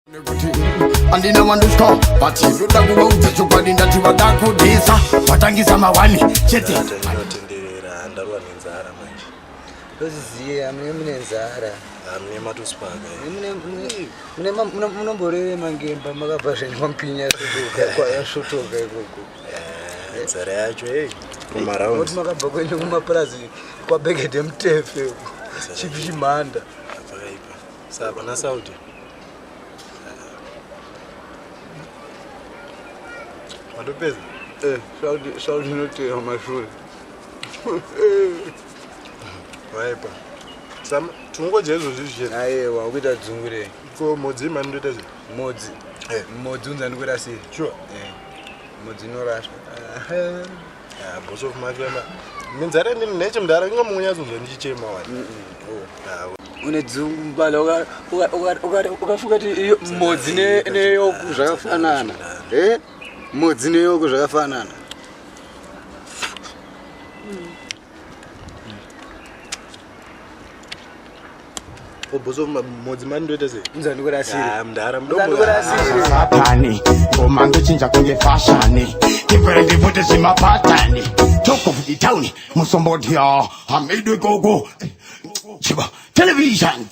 Andina wandushka but ndoda kuvaudza chokwadi ndati vada kudhisa watangisa mawani chete ndinotenderera ndarwa nenzara manje toziziye mune nzara mune matuspaka munomborere mangemba makabva zvenyampinya kwayasvotoka ikoko nzara yacho kumaraundi makabva kuende kumapurazi kwabhegedhe mutefe chipi chimhanda apakaipa saka na saudi Madopeza? Saudi noteha mashure. Waipa. Sama tungoje izvo zvizvi. Aiwa ukuita dzungure. Ko Modzi mani ndoita zve. Modzi. Modzi unza ndikuita sei? Sure. Modzi norashwa. Boss of mafia ma. Minzara ndini neche mudara inga munyazonzwa ndichichema wani. Une dzungu mbala ukafuka kuti Modzi neyoku zvakafanana. Modzi neyoku zvakafanana. Boss of Modzi mani ndoita zve. Unza ndikuita sei? Mudara mudomo. satani ngoma ndochinja kunge fashani ivere ndivuti zvimapatani talk of the town musomboti hamidwe gogo chiba television